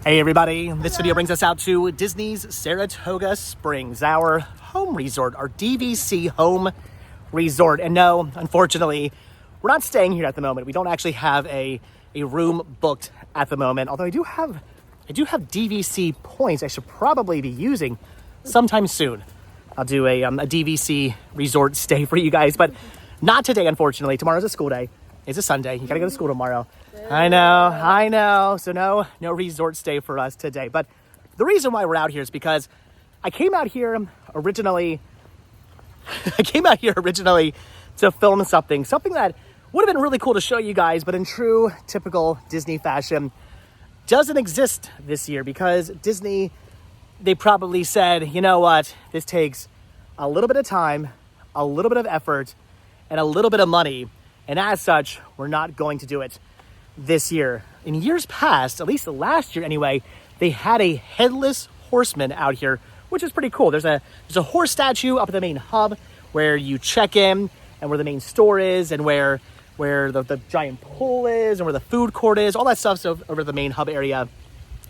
Hey everybody, this video brings us out to Disney's Saratoga Springs, our home resort, our DVC home resort. And no, unfortunately, we're not staying here at the moment. We don't actually have a room booked at the moment, although I do have DVC points I should probably be using sometime soon. I'll do a DVC resort stay for you guys, but not today, unfortunately. Tomorrow's a school day. It's a Sunday. You gotta go to school tomorrow. I know. So no resort stay for us today. But the reason why we're out here is because I came out here originally to film something that would have been really cool to show you guys, but in true typical Disney fashion, doesn't exist this year because Disney, they probably said, you know what, this takes a little bit of time, a little bit of effort, and a little bit of money. And as such, we're not going to do it this year. In years past, at least last year anyway, they had a headless horseman out here, which is pretty cool. There's a horse statue up at the main hub where you check in and where the main store is and where the giant pool is and where the food court is. All that stuff's over the main hub area.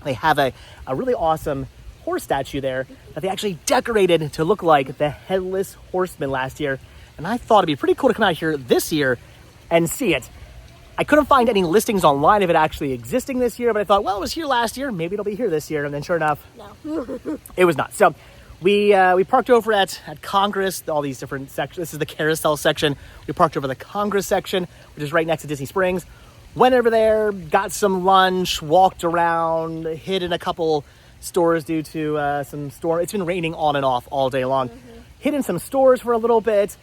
They have a really awesome horse statue there that they actually decorated to look like the headless horseman last year. And I thought it'd be pretty cool to come out here this year and see it. I couldn't find any listings online of it actually existing this year, but I thought, well, it was here last year. Maybe it'll be here this year. And then sure enough, no. It was not. So we parked over at Congress, all these different sections. This is the Carousel section. We parked over the Congress section, which is right next to Disney Springs. Went over there, got some lunch, walked around, hid in a couple stores due to some storm. It's been raining on and off all day long. Hid in some stores for a little bit.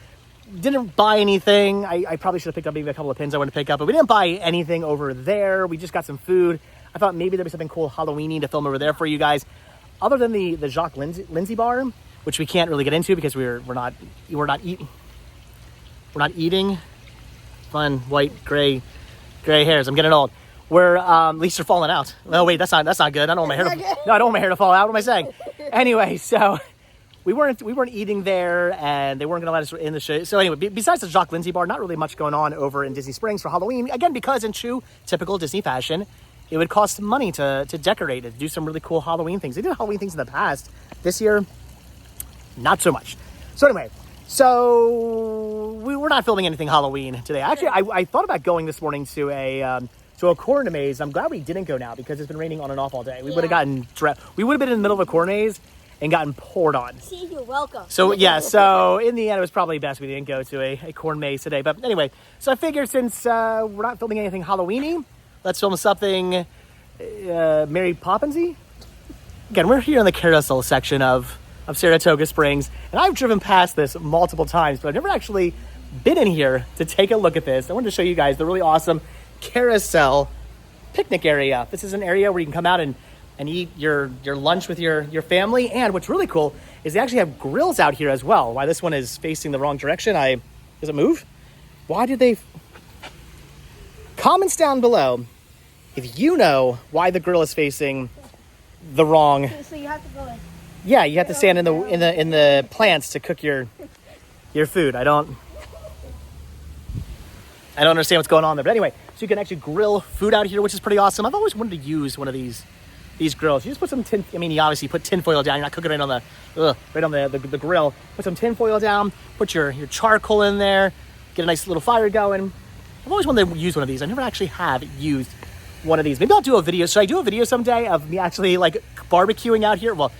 Didn't buy anything. I probably should have picked up maybe a couple of pins I wanted to pick up, but we didn't buy anything over there. We just got some food. I thought maybe there'd be something cool Halloweenie to film over there for you guys. Other than the Jacques Lindsay bar, which we can't really get into because we're not eating. Fun white gray hairs. I'm getting old. At least they're falling out. Oh wait, that's not good. I don't want my hair I don't want my hair to fall out. What am I saying? Anyway, so we weren't eating there, and they weren't going to let us in the show. So anyway, besides the Jacques Lindsay bar, not really much going on over in Disney Springs for Halloween. Again, because in true typical Disney fashion, it would cost money to decorate it, to do some really cool Halloween things. They did Halloween things in the past. This year, not so much. So anyway, we were not filming anything Halloween today. Actually, I thought about going this morning to a corn maze. I'm glad we didn't go now because it's been raining on and off all day. We would have gotten we would have been in the middle of a corn maze and gotten poured on. See, you're welcome. So yeah, so in the end, it was probably best we didn't go to a corn maze today. But anyway, so I figured since we're not filming anything Halloweeny, let's film something Mary Poppins-y. Again, we're here in the Carousel section of Saratoga Springs, and I've driven past this multiple times, but I've never actually been in here to take a look at this. I wanted to show you guys the really awesome Carousel Picnic area. This is an area where you can come out and eat your lunch with your family. And what's really cool is they actually have grills out here as well. Why this one is facing the wrong direction, does it move? Why did they... Comments down below if you know why the grill is facing the wrong... So you have to go in. Yeah, you have to stand in the plants to cook your food. I don't understand what's going on there. But anyway, so you can actually grill food out here, which is pretty awesome. I've always wanted to use one of these grills. You just put some you obviously put tin foil down. You're not cooking it on the grill. Put some tin foil down, put your charcoal in there, get a nice little fire going. I've always wanted to use one of these. I never actually have used one of these. Maybe I'll do a video. Should I do a video someday of me actually like barbecuing out here? Well,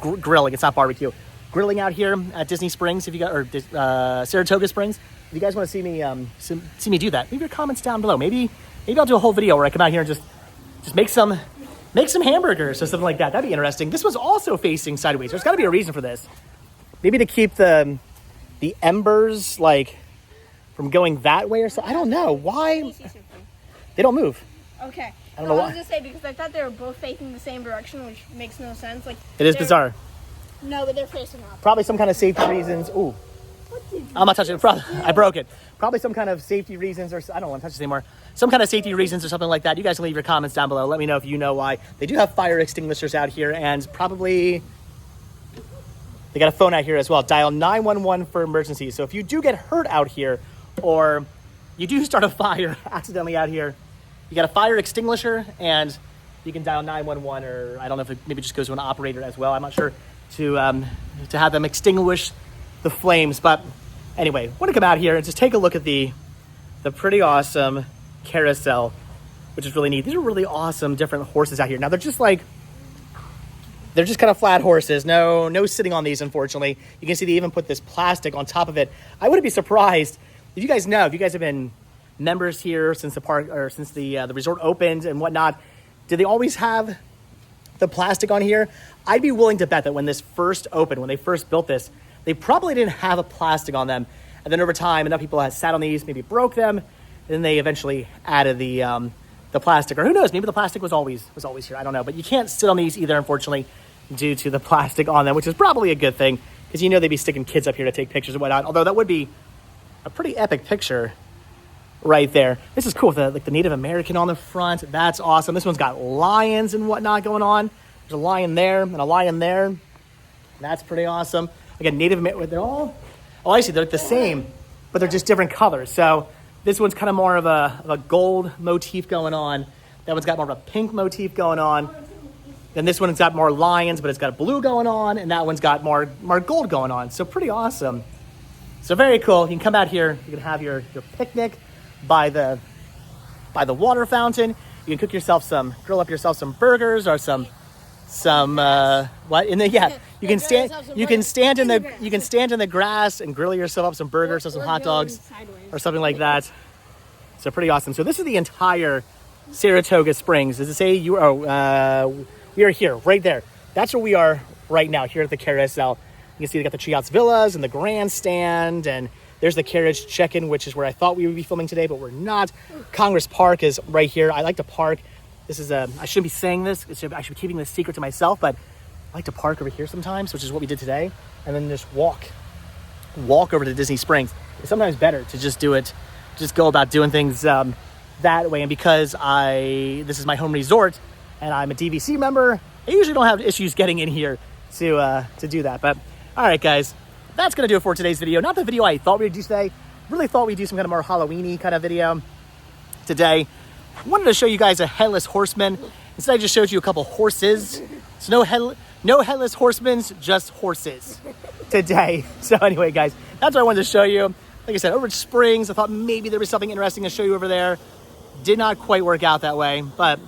grilling, it's not barbecue. Grilling out here at Disney Springs, Saratoga Springs. If you guys want to see me do that, leave your comments down below. Maybe I'll do a whole video where I come out here and just make some hamburgers or something like that. That'd be interesting. This was also facing sideways. There's got to be a reason for this. Maybe to keep the embers like from going that way or something. I don't know why. They don't move. Okay. I don't know why. I was just say because I thought they were both facing the same direction, which makes no sense. Like it is bizarre. No, but they're facing off. Probably some kind of safety reasons. Ooh. I'm not touching it. I broke it. Probably some kind of safety reasons, or I don't want to touch this anymore. Some kind of safety reasons or something like that. You guys can leave your comments down below. Let me know if you know why. They do have fire extinguishers out here, and probably they got a phone out here as well. Dial 911 for emergencies. So if you do get hurt out here, or you do start a fire accidentally out here, you got a fire extinguisher and You can dial 911, or I don't know if it maybe just goes to an operator as well. I'm not sure, to have them extinguish the flames. But anyway, want to come out here and just take a look at the pretty awesome carousel, which is really neat. These are really awesome different horses out here. Now they're just kind of flat horses. No sitting on these, unfortunately. You can see they even put this plastic on top of it. I wouldn't be surprised if you guys have been members here since the park, or since the resort opened and whatnot. Did they always have the plastic on here? I'd be willing to bet that when this first opened, when they first built this, they probably didn't have a plastic on them. And then over time, enough people had sat on these, maybe broke them, and then they eventually added the plastic. Or who knows, maybe the plastic was always here. I don't know. But you can't sit on these either, unfortunately, due to the plastic on them, which is probably a good thing, because they'd be sticking kids up here to take pictures and whatnot. Although that would be a pretty epic picture right there. This is cool with the Native American on the front. That's awesome. This one's got lions and whatnot going on. There's a lion there and a lion there. That's pretty awesome. Again, Native American, they're all, I see, they're the same, but they're just different colors. So this one's kind of more of a gold motif going on. That one's got more of a pink motif going on. Then this one's got more lions, but it's got blue going on. And that one's got more gold going on. So pretty awesome. So very cool. You can come out here. You can have your picnic by the water fountain. You can grill up yourself some burgers or some what? And then you can stand in the grass and grill yourself up some burgers or some hot dogs or something like that. So pretty awesome. So this is the entire Saratoga Springs. Does it say we are here, right there. That's where we are right now, here at the carousel. You can see they got the Treehouse Villas and the grandstand, and there's the carriage check-in, which is where I thought we would be filming today, but we're not. Congress Park is right here. I like to park. This is I shouldn't be saying this. I should be keeping this secret to myself, but I like to park over here sometimes, which is what we did today, and then just walk over to Disney Springs. It's sometimes better to just go about doing things that way. And because this is my home resort and I'm a DVC member, I usually don't have issues getting in here to do that. But all right, guys, that's going to do it for today's video. Not the video I thought we'd do today. Really thought we'd do some kind of more Halloweenie kind of video today. Wanted to show you guys a headless horseman. Instead, I just showed you a couple horses. So no headless horsemen, just horses today. So anyway, guys, that's what I wanted to show you. Like I said, over at Springs, I thought maybe there was something interesting to show you over there. Did not quite work out that way, but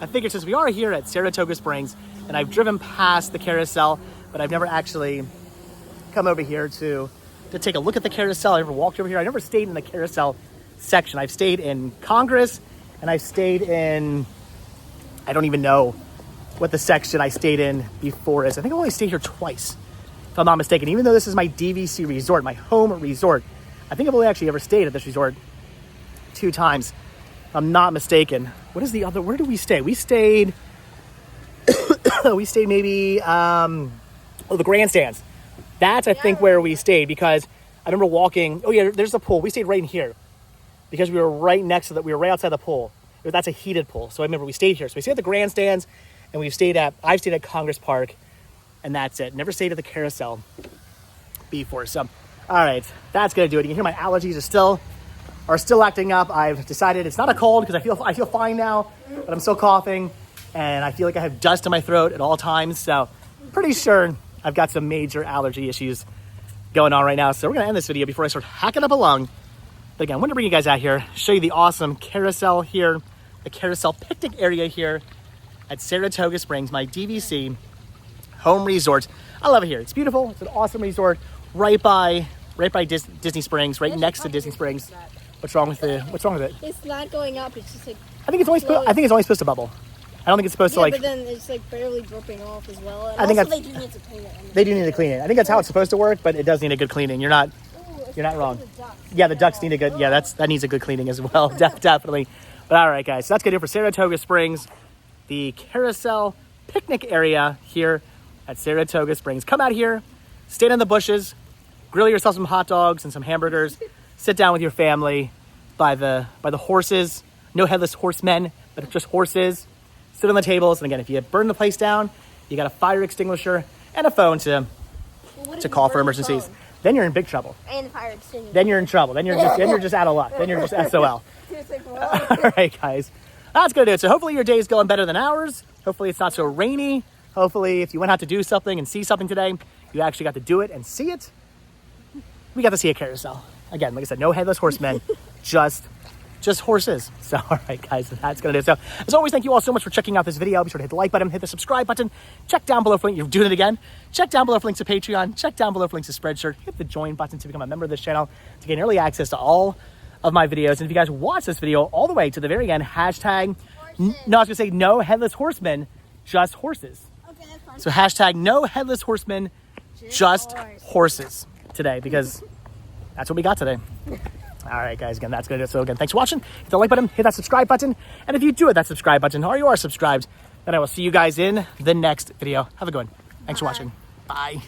I figured since we are here at Saratoga Springs, and I've driven past the carousel, but I've never actually come over here to take a look at the carousel. I never walked over here. I never stayed in the carousel section. I've stayed in Congress, and I've stayed in, I don't even know what the section I stayed in before is. I think I've only stayed here twice, if I'm not mistaken. Even though this is my DVC resort, my home resort, I think I've only actually ever stayed at this resort 2 times, if I'm not mistaken. What is the other, where did we stay? We stayed maybe, the grandstands. That's, I think, where we stayed, because I remember walking, there's a pool. We stayed right in here because we were right next to we were right outside the pool. That's a heated pool. So I remember we stayed here. So we stayed at the grandstands, and I've stayed at Congress Park, and that's it. Never stayed at the carousel before. So, all right, that's going to do it. You can hear my allergies are still acting up. I've decided it's not a cold, because I feel fine now, but I'm still coughing, and I feel like I have dust in my throat at all times. So pretty sure I've got some major allergy issues going on right now. So we're going to end this video before I start hacking up a lung. But again, I want to bring you guys out here, show you the awesome carousel here, the Carousel Picnic area here at Saratoga Springs, my DVC home resort. I love it here. It's beautiful. It's an awesome resort right by Disney Springs, right next to Disney Springs. What's wrong with it? It's not going up. It's just like, I think it's only supposed to bubble. I don't think it's supposed to but then it's like barely dripping off as well. And I think they do need to clean it. They do need to clean it. I think that's how it's supposed to work, but it does need a good cleaning. You're not wrong. Yeah, the ducks need a good. Yeah, that needs a good cleaning as well. Definitely. But all right, guys, so that's gonna do it for Saratoga Springs, the Carousel Picnic area here at Saratoga Springs. Come out here, stand in the bushes, grill yourself some hot dogs and some hamburgers, sit down with your family by the horses. No headless horsemen, but just horses. Sit on the tables, and again, if you burn the place down, you got a fire extinguisher and a phone to call for emergencies. Then you're in big trouble. And fire extinguisher. Then you're in trouble. Then you're just out of luck. Then you're just SOL. All right, guys. that's going to do it. So hopefully your day is going better than ours. Hopefully it's not so rainy. Hopefully if you went out to do something and see something today, you actually got to do it and see it. We got to see a carousel. Again, like I said, no headless horsemen, just horses. So, all right, guys, that's going to do it. So, as always, thank you all so much for checking out this video. Be sure to hit the like button, hit the subscribe button. Check down below for links. You're doing it again. Check down below for links to Patreon. Check down below for links to Spreadshirt. Hit the join button to become a member of this channel to gain early access to all of my videos. And if you guys watch this video all the way to the very end, hashtag, no, I was going to say no headless horsemen, just horses. Okay, that's fine. So, hashtag no headless horsemen, just horses today, because that's what we got today. All right, guys, again, that's going to do it. So, again, thanks for watching. Hit the like button, hit that subscribe button. And if you do hit that subscribe button, or you are subscribed, then I will see you guys in the next video. Have a good one. Thanks for watching. Bye.